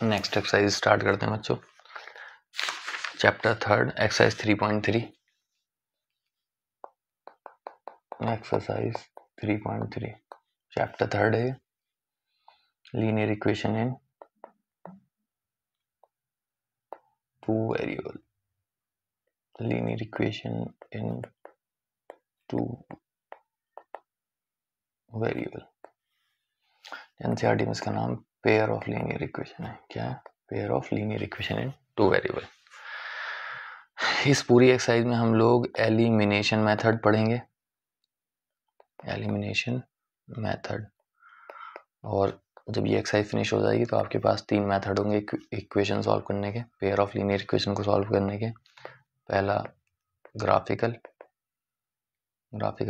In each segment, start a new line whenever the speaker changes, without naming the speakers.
Next exercise start करते हैं बच्चों। Chapter 3 exercise 3.3। एक्सरसाइज 3.3 चैप्टर 3 है linear equation in two variable. Linear equation in two variable. NCERT में इसका नाम पेयर ऑफ लीनियर इक्वेशन है। क्या है? Pair of linear equation in two variable. इस पूरी एक्सरसाइज में हम लोग एलिमिनेशन मेथड पढ़ेंगे। Elimination method. और जब ये एक्सरसाइज फिनिश हो जाएगी तो आपके पास 3 मेथड होंगे इक्वेशन सॉल्व करने के, पेयर ऑफ लीनियर इक्वेशन को सॉल्व करने के। पहला ग्राफिकल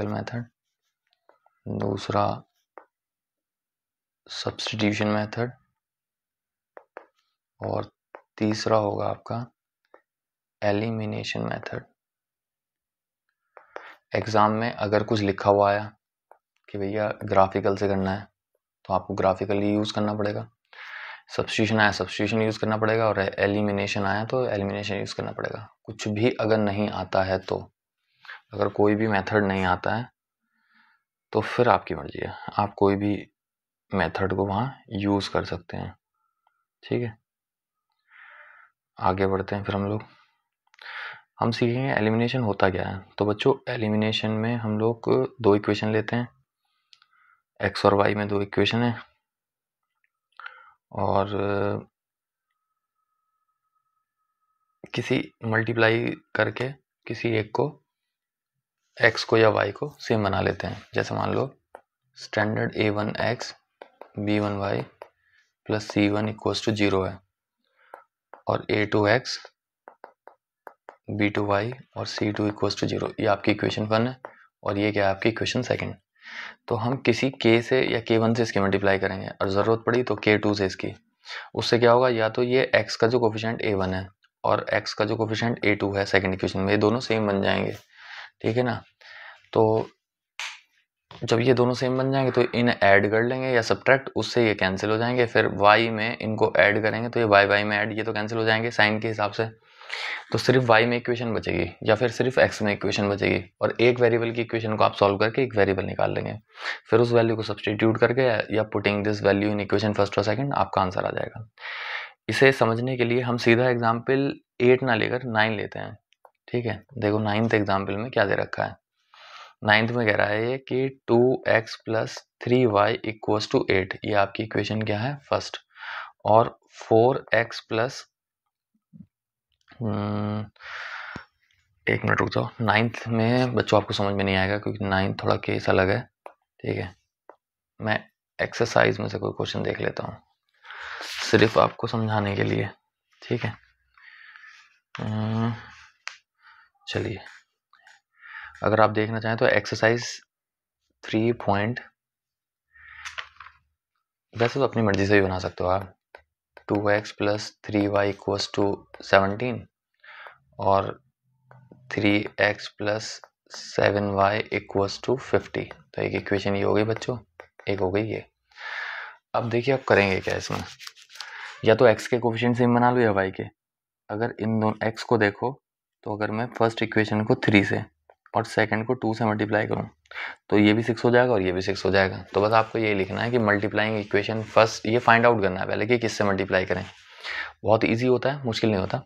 मेथड, दूसरा सब्स्टिट्यूशन मेथड, और तीसरा होगा आपका एलिमिनेशन मेथड। एग्जाम में अगर कुछ लिखा हुआ आया कि भैया ग्राफिकल से करना है तो आपको ग्राफिकल ही यूज़ करना पड़ेगा, सब्स्टिट्यूशन आया सब्स्टिट्यूशन यूज़ करना पड़ेगा, और एलिमिनेशन आया तो एलिमिनेशन यूज़ करना पड़ेगा। कुछ भी अगर नहीं आता है तो, अगर कोई भी मेथड नहीं आता है तो फिर आपकी मर्जी है, आप कोई भी मेथड को वहाँ यूज़ कर सकते हैं। ठीक है, आगे बढ़ते हैं। फिर हम सीखेंगे एलिमिनेशन होता क्या है। तो बच्चों एलिमिनेशन में हम लोग 2 इक्वेशन लेते हैं, एक्स और वाई में 2 इक्वेशन है, और किसी मल्टीप्लाई करके किसी एक को, x को या y को सेम बना लेते हैं। जैसे मान लो standard a1x b1y plus c1 equals to 0 है, और a2x b2y और c2 इक्वल्स टू 0, ये आपकी इक्वेशन 1 है, और ये क्या है आपकी इक्वेशन 2। तो हम किसी k से या k1 से इसकी मल्टीप्लाई करेंगे, और ज़रूरत पड़ी तो k2 से इसकी। उससे क्या होगा, या तो ये x का जो कोफिशिएंट a1 है और x का जो कोफिशिएंट a2 है सेकंड इक्वेशन में, ये दोनों सेम बन जाएंगे। ठीक है ना। तो जब ये दोनों सेम बन जाएंगे तो इन्हें ऐड कर लेंगे या सब्ट्रैक्ट, उससे ये कैंसिल हो जाएंगे। फिर y में इनको ऐड करेंगे तो ये y में ऐड, ये तो कैंसिल हो जाएंगे साइन के हिसाब से। तो सिर्फ y में इक्वेशन बचेगी या फिर सिर्फ x में इक्वेशन बचेगी, और एक वेरिएबल की इक्वेशन को आप सॉल्व करके एक वेरिएबल निकाल लेंगे। फिर उस वैल्यू को सब्सटीट्यूट करके या putting this value in equation first और सेकंड आपका आंसर आ जाएगा। इसे समझने के लिए हम सीधा एग्जाम्पल 8 ना लेकर 9 लेते हैं। ठीक है, देखो 9th एग्जाम्पल में क्या दे रखा है। 9th में कह रहा है कि 2x plus 3y equals to 8, ये आपकी इक्वेशन क्या है फर्स्ट, और 4x प्लस, एक मिनट रुक जाओ। 9th में बच्चों आपको समझ में नहीं आएगा क्योंकि 9th थोड़ा केस अलग है। ठीक है, मैं एक्सरसाइज में से कोई क्वेश्चन देख लेता हूँ सिर्फ आपको समझाने के लिए। ठीक है, चलिए अगर आप देखना चाहें तो एक्सरसाइज 3 वैसे तो अपनी मर्जी से भी बना सकते हो आप। 2x plus 3y equals to 17 और 3x plus 7y equals to 50। तो एक इक्वेशन ये हो गई बच्चों, एक हो गई ये। अब देखिए आप करेंगे क्या इसमें, या तो x के कोफिशिएंट सेम बना लो या y के। अगर इन दोनों x को देखो तो अगर मैं फर्स्ट इक्वेशन को 3 से और सेकंड को 2 से मल्टीप्लाई करूं तो ये भी 6 हो जाएगा और ये भी 6 हो जाएगा। तो बस आपको ये लिखना है कि मल्टीप्लाइंग इक्वेशन फर्स्ट, ये फाइंड आउट करना है पहले कि किससे मल्टीप्लाई करें। बहुत इजी होता है, मुश्किल नहीं होता।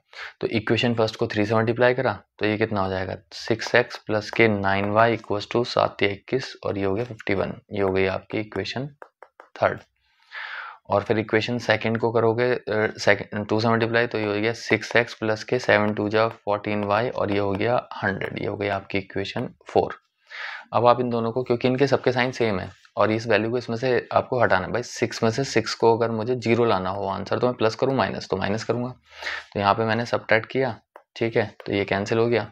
तो इक्वेशन फर्स्ट को 3 से मल्टीप्लाई करा तो ये कितना हो जाएगा 6x प्लस के 9y इक्वल्स टू 7 या 21, और ये हो गया 51। ये हो गई आपकी इक्वेशन थर्ड। और फिर इक्वेशन सेकंड को करोगे 2 से मल्टीप्लाई तो ये हो गया 6x प्लस के 7 2 जा 14y, और ये हो गया 100। ये हो गई आपकी इक्वेशन 4। अब आप इन दोनों को, क्योंकि इनके सबके साइन सेम है और इस वैल्यू को इसमें से आपको हटाना है। भाई 6 में से 6 को अगर मुझे 0 लाना हो आंसर तो मैं प्लस करूँ माइनस, तो माइनस करूँगा। तो यहाँ पे मैंने सब्ट्रैक्ट किया। ठीक है, तो ये कैंसिल हो गया।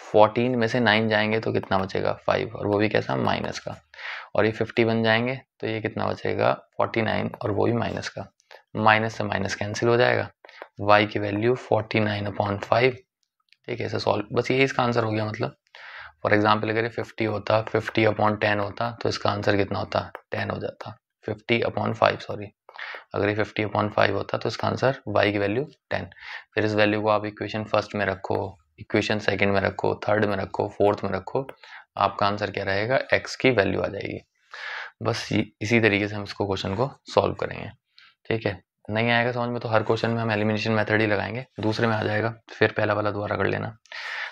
14 में से 9 जाएंगे तो कितना बचेगा 5, और वो भी कैसा माइनस का। और ये 50 बन जाएंगे तो ये कितना बचेगा 49, और वो भी माइनस का। माइनस से माइनस कैंसिल हो जाएगा। y की वैल्यू 49/5। ठीक है, ऐसे सॉल्व, बस यही इसका आंसर हो गया। मतलब फॉर एग्जाम्पल अगर ये 50 होता, 50/10 होता तो इसका आंसर कितना होता 10 हो जाता, 50/5 सॉरी। अगर ये 50/5 होता तो इसका आंसर y की वैल्यू 10। फिर इस वैल्यू को आप इक्वेशन फर्स्ट में रखो, इक्वेशन सेकंड में रखो, थर्ड में रखो, फोर्थ में रखो, आपका आंसर क्या रहेगा, x की वैल्यू आ जाएगी। बस इसी तरीके से हम इसको क्वेश्चन को सॉल्व करेंगे। ठीक है, नहीं आएगा समझ में तो हर क्वेश्चन में हम एलिमिनेशन मेथड ही लगाएंगे, दूसरे में आ जाएगा फिर पहला वाला दोबारा कर लेना।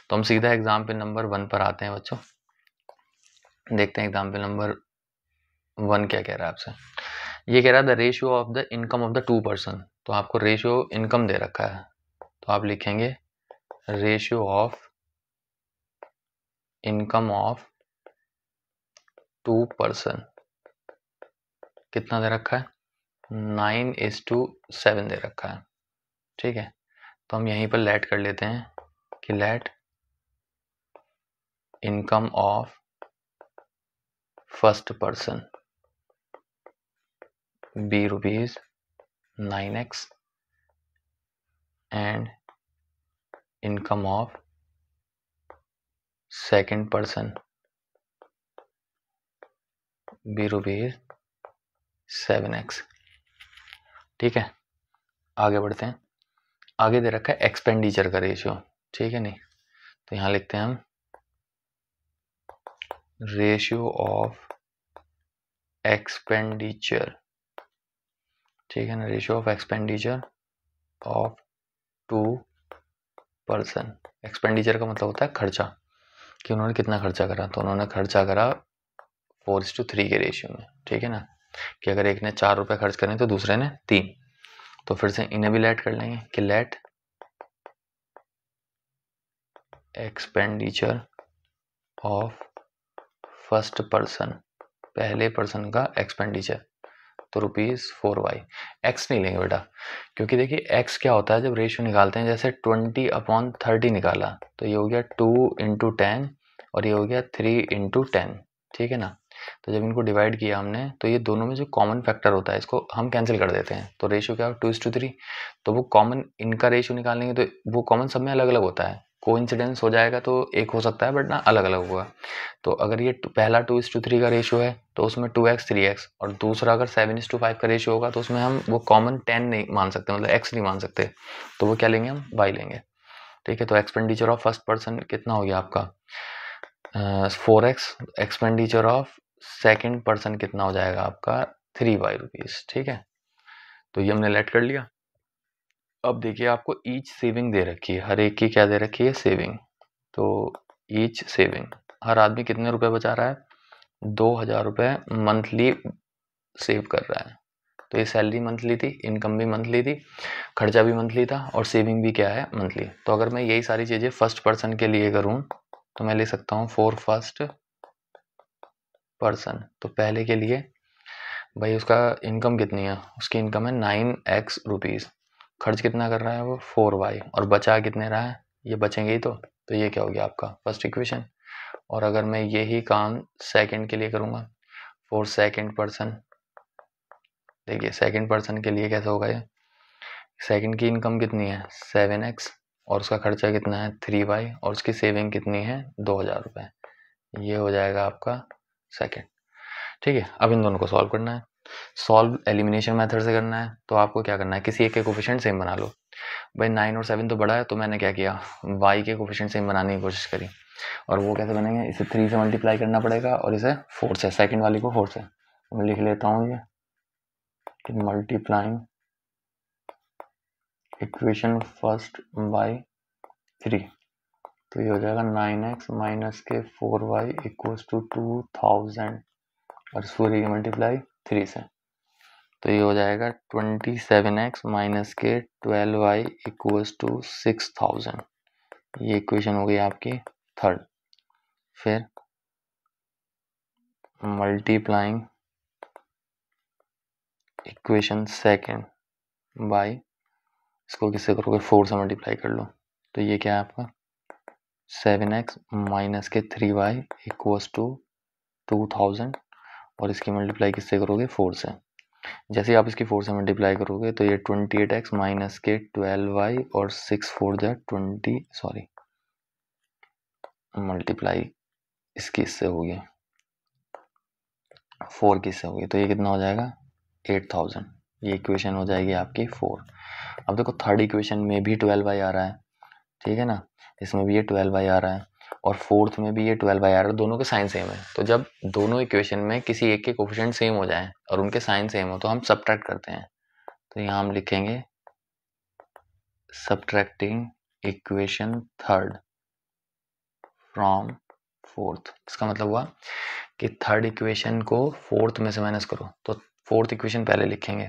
तो हम सीधा एग्जाम्पल नंबर 1 पर आते हैं बच्चों। देखते हैं एग्जाम्पल नंबर 1 क्या कह रहा है आपसे। ये कह रहा है the ratio of the income of the 2 person. तो आपको रेशियो इनकम दे रखा है, तो आप लिखेंगे ratio of income of 2 person कितना दे रखा है, 9:7 दे रखा है। ठीक है, तो हम यहीं पर लेट कर लेते हैं कि let income of first person be rupees 9x and income of second person be rupees 7x। ठीक है, आगे बढ़ते हैं। आगे दे रखा है एक्सपेंडिचर का रेशियो। ठीक है, नहीं तो यहां लिखते हैं हम रेशियो ऑफ एक्सपेंडिचर। ठीक है ना, ratio of expenditure of 2 person. Expenditure का मतलब होता है खर्चा, कि उन्होंने कितना खर्चा करा। तो उन्होंने खर्चा करा 4:3 के रेशियो में। ठीक है ना, कि अगर एक ने 4 रुपए खर्च करें तो दूसरे ने 3। तो फिर से इन्हें भी लेट कर लेंगे कि let expenditure of first person, पहले पर्सन का एक्सपेंडिचर, तो ₹4y। x नहीं लेंगे बेटा, क्योंकि देखिए x क्या होता है जब रेशियो निकालते हैं, जैसे 20/30 निकाला तो ये हो गया 2 × 10 और ये हो गया 3 × 10। ठीक है ना, तो जब इनको डिवाइड किया हमने तो ये दोनों में जो कॉमन फैक्टर होता है इसको हम कैंसिल कर देते हैं, तो रेशियो क्या हो 2:3। तो वो कॉमन इनका रेशियो निकालेंगे तो वो कॉमन सब में अलग अलग होता है, कोइंसिडेंस हो जाएगा तो एक हो सकता है बट ना अलग अलग होगा। तो अगर ये पहला 2:3 का रेशियो है तो उसमें 2x 3x, और दूसरा अगर 7:5 का रेशियो होगा तो उसमें हम वो कॉमन 10 नहीं मान सकते, मतलब x नहीं मान सकते, तो वो क्या लेंगे हम y लेंगे। ठीक है, तो एक्सपेंडिचर ऑफ फर्स्ट पर्सन कितना हो गया आपका 4x, expenditure of second person कितना हो जाएगा आपका 3y रुपीज। ठीक है, तो ये हमने लेट कर लिया। अब देखिए आपको ईच सेविंग दे रखी है, हर एक की क्या दे रखी है, सेविंग। तो ईच सेविंग, हर आदमी कितने रुपए बचा रहा है, 2000 रुपए मंथली सेव कर रहा है। तो ये सैलरी मंथली थी, इनकम भी मंथली थी, खर्चा भी मंथली था और सेविंग भी क्या है, मंथली। तो अगर मैं यही सारी चीजें फर्स्ट पर्सन के लिए करूं तो मैं ले सकता हूं फॉर फर्स्ट पर्सन। तो पहले के लिए भाई उसका इनकम कितनी है, उसकी इनकम है 9x रुपीज, खर्च कितना कर रहा है वो 4y, और बचा कितने रहा है, ये बचेंगे ही तो ये क्या हो गया आपका फर्स्ट इक्वेशन। और अगर मैं यही काम सेकंड के लिए करूंगा फॉर सेकंड पर्सन, देखिए सेकंड पर्सन के लिए कैसा होगा ये, सेकंड की इनकम कितनी है 7x और उसका खर्चा कितना है 3y और उसकी सेविंग कितनी है 2000 रुपए, ये हो जाएगा आपका सेकंड। ठीक है, अब इन दोनों को सॉल्व करना है। सॉल्व एलिमिनेशन मेथड से करना है, तो आपको क्या करना है, किसी एक के कोफिशिएंट सेम बना लो। भाई 9 और 7 तो बड़ा है, तो मैंने क्या किया, y के कोफिशिएंट सेम बनाने की कोशिश करी। और वो कैसे बनेंगे, इसे 3 से मल्टीप्लाई करना पड़ेगा और इसे 4 से, सेकंड वाली को 4 से। मैं लिख लेता हूँ ये कि मल्टीप्लाइंग इक्वेशन फर्स्ट बाय 3, तो ये हो जाएगा 9x माइनस के 4y इक्वल्स टू 2000 और इस पूरी की मल्टीप्लाई 3 से, तो ये हो जाएगा 27x माइनस के 12y इक्वल्स टू 6000। ये इक्वेशन हो गई आपकी थर्ड। फिर मल्टीप्लाइंग इक्वेशन सेकंड बाय, इसको किससे करोगे 4 से मल्टीप्लाई कर लो, तो ये क्या है आपका 7x माइनस के 3y इक्वल्स टू 2000 और इसकी मल्टीप्लाई किससे करोगे 4 से। जैसे आप इसकी 4 से मल्टीप्लाई करोगे तो ये 28x माइनस के 12y और 6 4 जा 20, सॉरी मल्टीप्लाई इसकी इससे होगी 4 की इससे होगी, तो ये कितना हो जाएगा 8000। ये इक्वेशन हो जाएगी आपकी 4। अब देखो थर्ड इक्वेशन में भी 12y आ रहा है, ठीक है ना, इसमें भी ये 12y आ रहा है और फोर्थ में भी ये 12y आ रहा है, दोनों के साइन सेम है। तो जब दोनों इक्वेशन में किसी एक के कोफिशिएंट सेम हो जाए और उनके साइन सेम हो तो हम सबट्रैक्ट करते हैं। तो यहाँ हम लिखेंगे subtracting equation third from fourth. इसका मतलब हुआ कि थर्ड इक्वेशन को फोर्थ में से माइनस करो, तो फोर्थ इक्वेशन पहले लिखेंगे।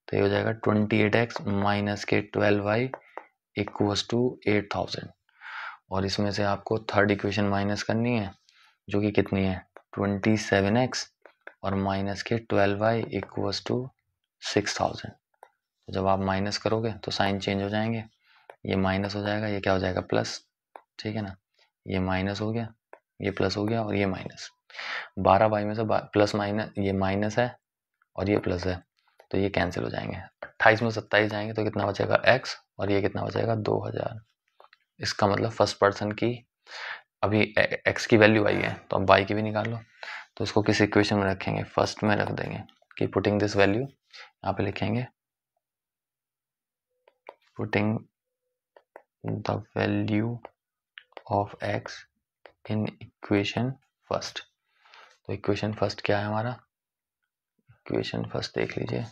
तो ये हो जाएगा 28x माइनस के 12y इक्वल्स टू 8000 और इसमें से आपको थर्ड इक्वेशन माइनस करनी है जो कि कितनी है 27x और माइनस के 12y इक्वल्स टू 6000। तो जब आप माइनस करोगे तो साइन चेंज हो जाएंगे, ये माइनस हो जाएगा, ये क्या हो जाएगा प्लस, ठीक है ना, ये माइनस हो गया, ये प्लस हो गया और ये माइनस। 12y में से प्लस माइनस, ये माइनस है और ये प्लस है तो ये कैंसिल हो जाएंगे। 28 में 27 जाएंगे तो कितना बचेगा x और ये कितना बचेगा 2000। इसका मतलब फर्स्ट पर्सन की अभी x की वैल्यू आई है तो अब y की भी निकाल लो। तो इसको किस इक्वेशन में रखेंगे, फर्स्ट में रख देंगे कि पुटिंग दिस वैल्यू, यहाँ पे लिखेंगे putting the value of x in equation first. तो इक्वेशन फर्स्ट क्या है हमारा, इक्वेशन फर्स्ट देख लीजिए,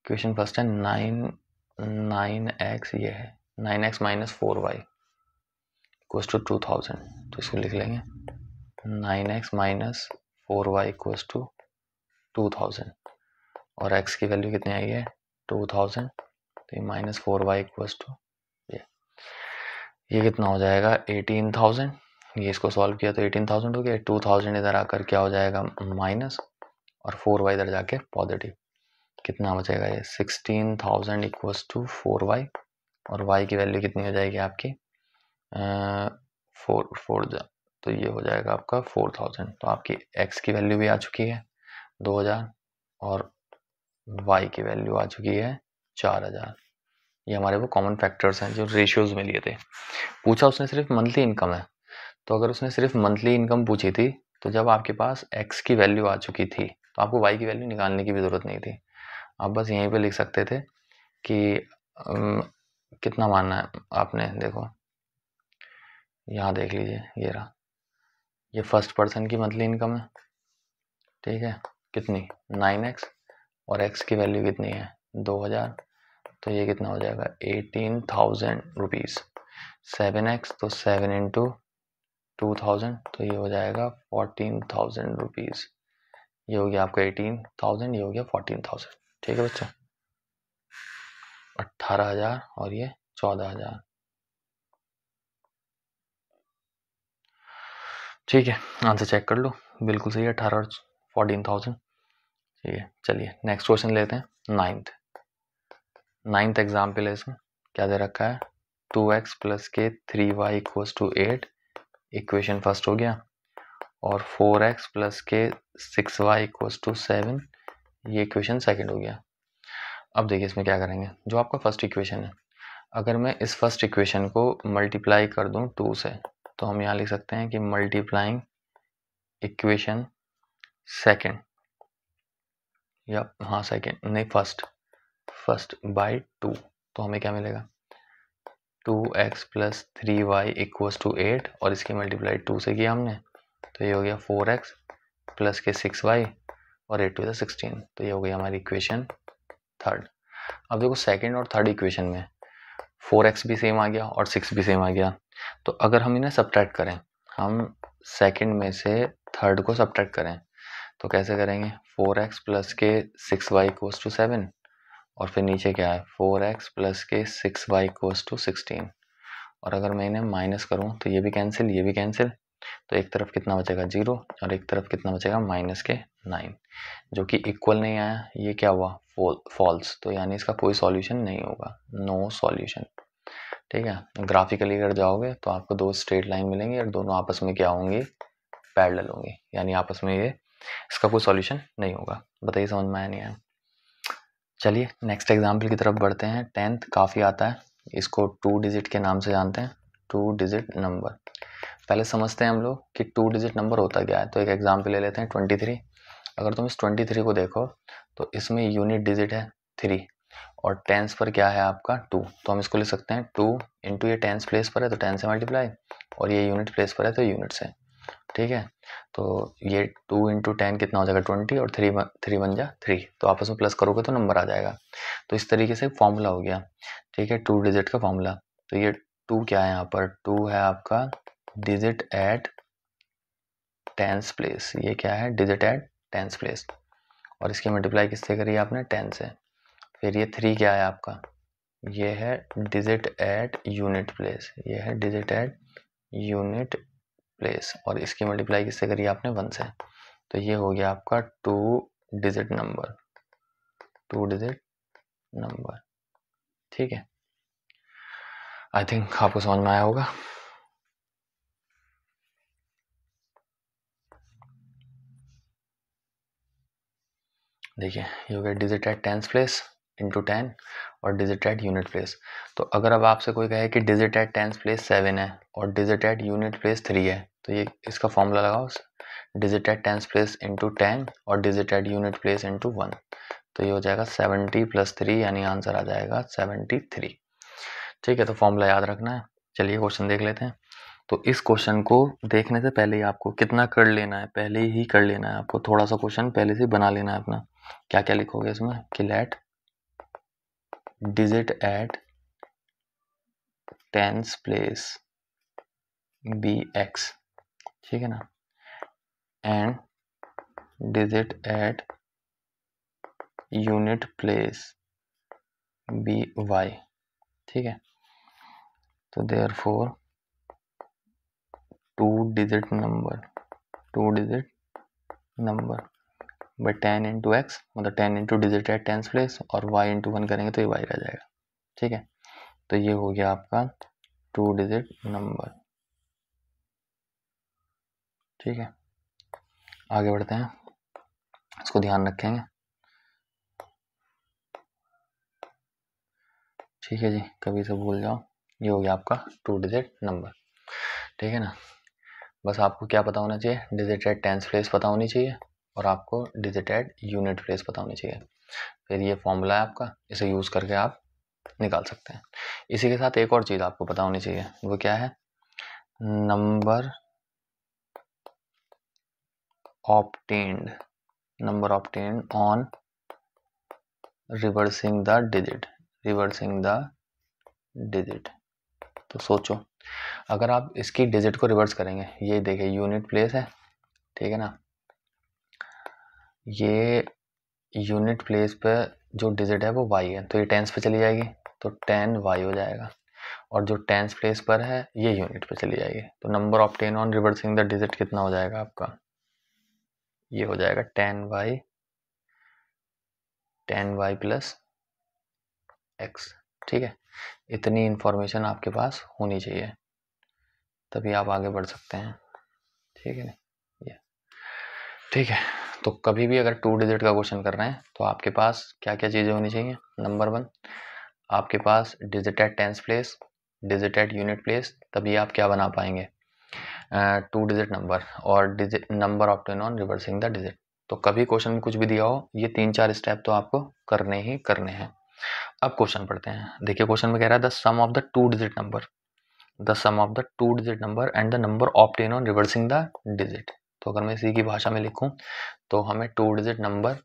इक्वेशन फर्स्ट है 9x, ये है 9x minus 4y equals to 2000। तो इसको लिख लेंगे 9x minus 4y equals to 2000 और x की वैल्यू कितनी आई है 2000। तो ये माइनस 4y इक्वल्स टू ये कितना हो जाएगा 18000। ये इसको सॉल्व किया तो 18000 हो गया, 2000 इधर आकर क्या हो जाएगा माइनस और 4y इधर जाके पॉजिटिव, कितना बचेगा ये 16000 इक्वल्स टू 4y और y की वैल्यू कितनी हो जाएगी आपकी 4 तो ये हो जाएगा आपका 4000। तो आपकी x की वैल्यू भी आ चुकी है 2000 और y की वैल्यू आ चुकी है 4000। ये हमारे वो कॉमन फैक्टर्स हैं जो रेशियोज में लिए थे। पूछा उसने सिर्फ मंथली इनकम है, तो अगर उसने सिर्फ मंथली इनकम पूछी थी तो जब आपके पास x की वैल्यू आ चुकी थी तो आपको y की वैल्यू निकालने की भी ज़रूरत नहीं थी। आप बस यहीं पे लिख सकते थे कि कितना मानना है आपने। देखो यहाँ देख लीजिए, ये रहा, ये फर्स्ट पर्सन की मंथली इनकम है, ठीक है, कितनी 9x और x की वैल्यू कितनी है 2000। तो ये कितना हो जाएगा 18000 रुपीज़। 7x तो 7 इंटू 2000 तो ये हो जाएगा 14000 रुपीज़। ये हो गया आपका 18000, ये हो गया 14000, ठीक है बच्चों, 18000 और ये 14000, ठीक है। आंसर चेक कर लो, बिल्कुल सही है, 18 और 14000, ठीक है। चलिए नेक्स्ट क्वेश्चन लेते हैं। नाइन्थ एग्जाम्पल है, इसमें क्या दे रखा है 2x प्लस के 3y equals to 8, equation first हो गया, और 4x प्लस के 6y इक्वल्स टू 7, ये इक्वेशन सेकंड हो गया। अब देखिए इसमें क्या करेंगे, जो आपका फर्स्ट इक्वेशन है, अगर मैं इस फर्स्ट इक्वेशन को मल्टीप्लाई कर दूं 2 से तो हम यहाँ लिख सकते हैं कि मल्टीप्लाइंग इक्वेशन सेकंड, या हाँ सेकंड नहीं फर्स्ट बाय 2। तो हमें क्या मिलेगा 2x plus 3y equals to 8 और इसकी मल्टीप्लाई 2 से किया हमने, तो ये हो गया 4x प्लस के 6y और 8 टू 16। तो ये हो गई हमारी इक्वेशन थर्ड। अब देखो सेकंड और थर्ड इक्वेशन में 4x भी सेम आ गया और 6 भी सेम आ गया, तो अगर हम इन्हें सब्ट्रैक्ट करें, हम सेकंड में से थर्ड को सब्ट्रैक्ट करें तो कैसे करेंगे 4x प्लस के 6y इक्वल्स टू 7 और फिर नीचे क्या है 4x प्लस के 6y इक्वल्स टू 16, और अगर मैं इन्हें माइनस करूं तो ये भी कैंसिल, ये भी कैंसिल, तो एक तरफ कितना बचेगा 0 और एक तरफ कितना बचेगा माइनस के 9, जो कि इक्वल नहीं आया, ये क्या हुआ फॉल्स, तो यानी इसका कोई सॉल्यूशन नहीं होगा, नो सॉल्यूशन, ठीक है। ग्राफिकली अगर जाओगे तो आपको दो स्ट्रेट लाइन मिलेंगी और दोनों आपस में क्या होंगी पैरेलल होंगी, यानी आपस में ये इसका कोई सॉल्यूशन नहीं होगा। बताइए समझ में आया नहीं आया। चलिए नेक्स्ट एग्जाम्पल की तरफ बढ़ते हैं। 10th काफ़ी आता है, इसको 2 डिजिट के नाम से जानते हैं, 2 डिजिट नंबर। पहले समझते हैं हम लोग कि 2 डिजिट नंबर होता क्या है। तो एक एग्जाम्पल ले लेते हैं 23। अगर तुम इस 23 को देखो तो इसमें यूनिट डिजिट है 3 और टेंस पर क्या है आपका 2, तो हम इसको लिख सकते हैं 2 इंटू, ये टेंस प्लेस पर है तो 10 से मल्टीप्लाई, और ये यूनिट प्लेस पर है तो यूनिट से। ठीक है, तो ये 2 इंटू 10 कितना हो जाएगा 20, और 3 बन जा 3, तो आपस में प्लस करोगे तो नंबर आ जाएगा। तो इस तरीके से फॉर्मूला हो गया। ठीक है, 2 डिजिट का फॉर्मूला। तो ये 2 क्या है यहाँ पर, 2 है आपका डिजिट एट टेंस प्लेस, ये क्या है डिजिट एट टेंस प्लेस, और इसकी मल्टीप्लाई किससे करी आपने 10 से। फिर ये 3 क्या है आपका, ये है डिजिट एट यूनिट प्लेस, ये है डिजिट एट यूनिट प्लेस, और इसकी मल्टीप्लाई किससे करी आपने 1 से। तो ये हो गया आपका 2 डिजिट नंबर, 2 डिजिट नंबर। ठीक है, आई थिंक आपको समझ में आया होगा। देखिए ये हो गया digit at tens place into 10 और डिजिट एट यूनिट प्लेस। तो अगर अब आपसे कोई कहे कि डिजिट एट टेंस प्लेस 7 है और डिजिट एट यूनिट प्लेस 3 है, तो ये इसका फॉर्मूला लगाओ, digit at tens place into 10 और digit at unit place into 1, तो ये हो जाएगा 70 + 3, यानी आंसर आ जाएगा 73। ठीक है, तो फॉर्मूला याद रखना है। चलिए क्वेश्चन देख लेते हैं। तो इस क्वेश्चन को देखने से पहले ही आपको कितना कर लेना है, पहले ही कर लेना है आपको, थोड़ा सा क्वेश्चन पहले से बना लेना है अपना। क्या क्या लिखोगे इसमें कि let digit at tens place be X, ठीक है ना, and digit at unit place be Y. ठीक है, तो therefore 2 digit number by 10 into X, मतलब 10 into digit at tens place, और y इंटू 1 करेंगे तो ये y रह जाएगा। ठीक है, तो ये हो गया आपका 2 डिजिट नंबर। ठीक है, आगे बढ़ते हैं, इसको ध्यान रखेंगे। ठीक है जी, कभी से भूल जाओ। ये हो गया आपका 2 डिजिट नंबर। ठीक है ना, बस आपको क्या पता होना चाहिए, डिजिट एट टेंस प्लेस पता होनी चाहिए, और आपको डिजिट एट यूनिट प्लेस पता होनी चाहिए। फिर ये फॉर्मूला है आपका, इसे यूज करके आप निकाल सकते हैं। इसी के साथ एक और चीज आपको पता होनी चाहिए, वो क्या है, number obtained on reversing the digit. तो सोचो, अगर आप इसकी डिजिट को रिवर्स करेंगे, ये देखिए यूनिट प्लेस है, ठीक है ना, ये यूनिट प्लेस पे जो डिजिट है वो y है, तो ये टेंस पे चली जाएगी तो 10y हो जाएगा, और जो टेंस प्लेस पर है ये यूनिट पे चली जाएगी, तो number obtain on reversing the digit कितना हो जाएगा आपका, ये हो जाएगा 10y प्लस x। ठीक है, इतनी इंफॉर्मेशन आपके पास होनी चाहिए, तभी आप आगे बढ़ सकते हैं। ठीक है ना, ये ठीक है। तो कभी भी अगर 2 डिजिट का क्वेश्चन कर रहे हैं तो आपके पास क्या क्या चीज़ें होनी चाहिए। नंबर 1, आपके पास digit at tens place, digit at unit place, तभी आप क्या बना पाएंगे 2 डिजिट नंबर, और digit number obtain on reversing the digit. तो कभी क्वेश्चन में कुछ भी दिया हो, ये 3-4 स्टेप तो आपको करने ही करने हैं। अब क्वेश्चन पढ़ते हैं। देखिए क्वेश्चन में कह रहा है the sum of the 2 digit number and the number obtain on reversing the digit. तो अगर मैं इसी की भाषा में लिखूं तो हमें 2 डिजिट नंबर,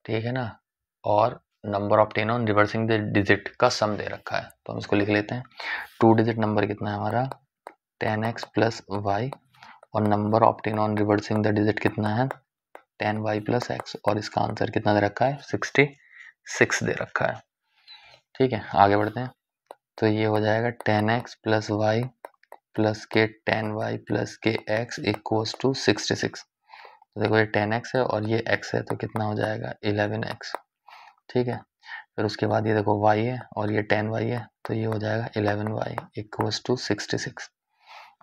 ठीक है ना, और number obtain on reversing the digit का सम दे रखा है, तो हम इसको लिख लेते हैं। 2 डिजिट नंबर कितना है हमारा 10x प्लस y, और number obtain on reversing the digit कितना है 10y प्लस x, और इसका आंसर कितना दे रखा है 66 दे रखा है। ठीक है, आगे बढ़ते हैं। तो ये हो जाएगा 10x प्लस वाई प्लस के 10y प्लस के x इक्वल्स टू 66। तो देखो ये 10x है और ये x है, तो कितना हो जाएगा 11x। ठीक है, फिर उसके बाद ये देखो y है और ये 10y है, तो ये हो जाएगा 11y इक्वल्स टू 66।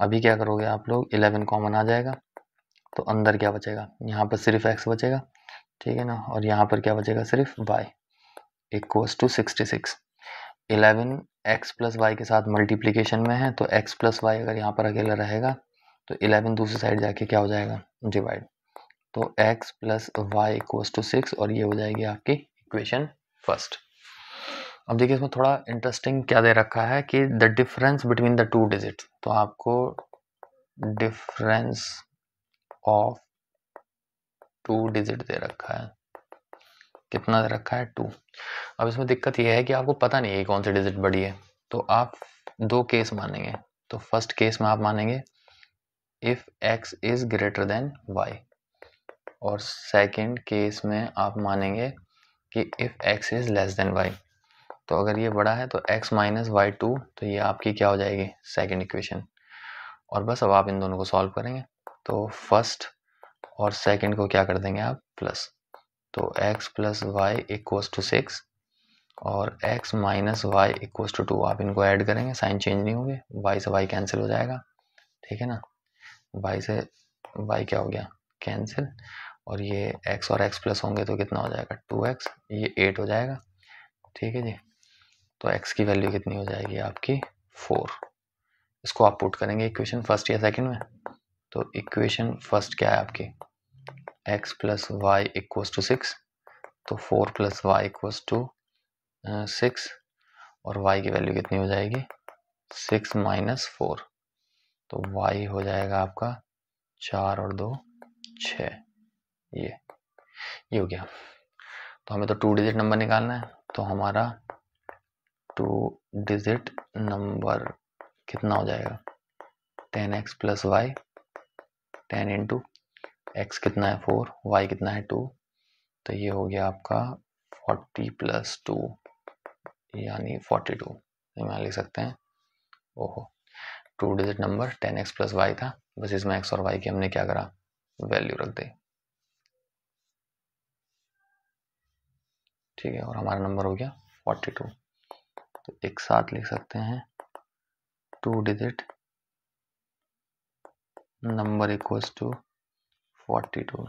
अभी क्या करोगे आप लोग, 11 कॉमन आ जाएगा, तो अंदर क्या बचेगा, यहाँ पर सिर्फ x बचेगा, ठीक है ना, और यहाँ पर क्या बचेगा सिर्फ y equals to 66। 11x plus Y के साथ मल्टीप्लीकेशन में है, तो x प्लस वाई अगर यहाँ पर अकेला रहेगा तो 11 दूसरी साइड जाके क्या हो जाएगा डिवाइड, तो x plus Y equals to 6 और ये हो जाएगी आपकी इक्वेशन फर्स्ट। अब देखिए इसमें थोड़ा इंटरेस्टिंग क्या दे रखा है कि the difference between the two digit, तो आपको डिफरेंस ऑफ टू डिजिट दे रखा है। कितना दे रखा है 2। अब इसमें दिक्कत यह है कि आपको पता नहीं है कौन सी डिजिट बड़ी है, तो आप दो केस मानेंगे। तो फर्स्ट केस में आप मानेंगे if x is greater than y, और सेकंड केस में आप मानेंगे कि if x is less than y। तो अगर ये बड़ा है तो x माइनस वाई 2, तो ये आपकी क्या हो जाएगी सेकंड इक्वेशन। और बस अब आप इन दोनों को सॉल्व करेंगे, तो फर्स्ट और सेकंड को क्या कर देंगे आप प्लस, तो x plus Y equals to 6 और x minus y equals to 2। आप इनको ऐड करेंगे, साइन चेंज नहीं होंगे, y से y कैंसिल हो जाएगा, ठीक है ना। y से y क्या हो गया कैंसिल, और ये x और x प्लस होंगे तो कितना हो जाएगा 2x, ये 8 हो जाएगा, ठीक है जी। तो x की वैल्यू कितनी हो जाएगी आपकी 4। इसको आप पुट करेंगे इक्वेशन फर्स्ट या सेकंड में, तो इक्वेशन फर्स्ट क्या है आपकी x plus Y equals to 6, तो 4 प्लस वाई इक्वल्स टू 6, और y की वैल्यू कितनी हो जाएगी 6 माइनस 4, तो y हो जाएगा आपका 4 और 2 6। ये हो गया। तो हमें तो टू डिजिट नंबर निकालना है, तो हमारा टू डिजिट नंबर कितना हो जाएगा 10x plus Y, 10 into x कितना है 4, y कितना है 2, तो ये हो गया आपका 40 प्लस 2 यानी 42। यहाँ लिख सकते हैं, ओहो two digit number 10x plus y था, बस इसमें x और y की हमने क्या करा वैल्यू रख दी, ठीक है, और हमारा नंबर हो गया 42। तो एक साथ लिख सकते हैं two digit number equals to 42,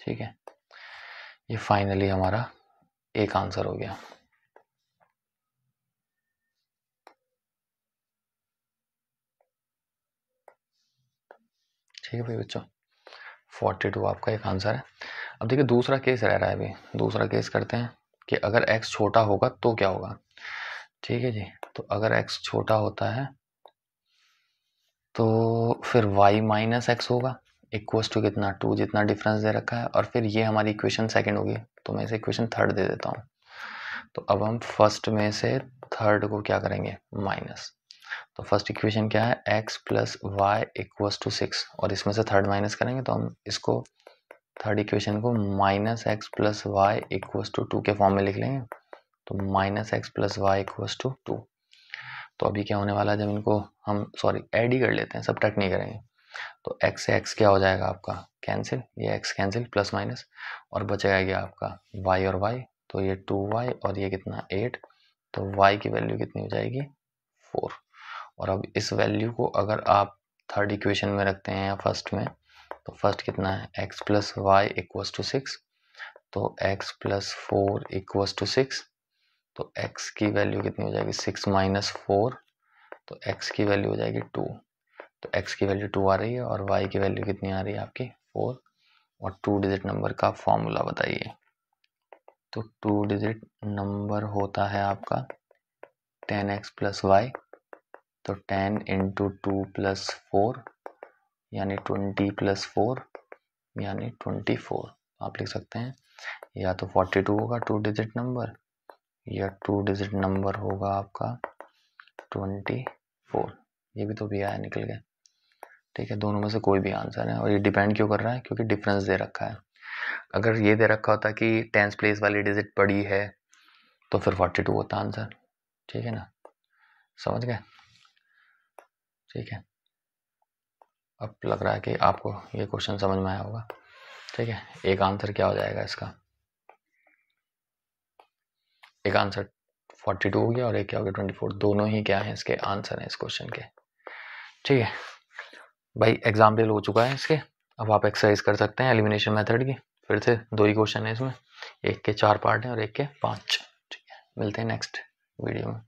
ठीक है। ये फाइनली हमारा एक आंसर हो गया। ठीक है भाई बच्चों, 42 आपका एक आंसर है। अब देखिए दूसरा केस रह रहा है, अभी दूसरा केस करते हैं कि अगर x छोटा होगा तो क्या होगा, ठीक है जी। तो अगर x छोटा होता है तो फिर y माइनस एक्स होगा इक्वल्स टू कितना 2, जितना डिफरेंस दे रखा है, और फिर ये हमारी इक्वेशन सेकंड होगी, तो मैं इसे इक्वेशन थर्ड दे देता हूँ। तो अब हम फर्स्ट में से थर्ड को क्या करेंगे माइनस, तो फर्स्ट इक्वेशन क्या है x plus Y equals to 6, और इसमें से थर्ड माइनस करेंगे तो हम इसको थर्ड इक्वेशन को minus x plus Y equals to 2 के फॉर्म में लिख लेंगे, तो minus x plus Y equals to 2। तो अभी क्या होने वाला है, जब इनको हम ऐड ही कर लेते हैं, सब्ट्रैक्ट नहीं करेंगे, तो x से x क्या हो जाएगा आपका कैंसिल, ये x कैंसिल प्लस माइनस, और बचेगा क्या आपका y और y, तो ये 2y और ये कितना 8, तो y की वैल्यू कितनी हो जाएगी 4। और अब इस वैल्यू को अगर आप थर्ड इक्वेशन में रखते हैं या फर्स्ट में, तो फर्स्ट कितना है x plus Y equals to 6, तो x प्लस 4 इक्वल्स टू 6, तो x की वैल्यू कितनी हो जाएगी 6 माइनस 4, तो x की वैल्यू हो जाएगी 2, तो x की वैल्यू 2 आ रही है और y की वैल्यू कितनी आ रही है आपकी 4। और टू डिजिट नंबर का फॉर्मूला बताइए, तो टू डिजिट नंबर होता है आपका 10x प्लस वाई, तो 10 इंटू 2 प्लस 4 यानी 20 प्लस 4 यानी 24। आप लिख सकते हैं या तो 42 होगा टू डिजिट नंबर, या टू डिजिट नंबर होगा आपका 24। ये भी तो भी आया निकल गया, ठीक है, दोनों में से कोई भी आंसर है। और ये डिपेंड क्यों कर रहा है, क्योंकि डिफरेंस दे रखा है। अगर ये दे रखा होता कि 10th प्लेस वाली डिजिट बड़ी है तो फिर 42 होता आंसर, ठीक है ना, समझ गए, ठीक है। अब लग रहा है कि आपको ये क्वेश्चन समझ में आया होगा, ठीक है। एक आंसर क्या हो जाएगा इसका, एक आंसर 42 हो गया और एक क्या हो गया 24, दोनों ही क्या है इसके आंसर हैं इस क्वेश्चन के, ठीक है भाई। एग्जाम्पल हो चुका है इसके, अब आप एक्सरसाइज कर सकते हैं एलिमिनेशन मेथड की। फिर से दो ही क्वेश्चन है इसमें, एक के 4 पार्ट हैं और एक के 5, ठीक है। मिलते हैं नेक्स्ट वीडियो में।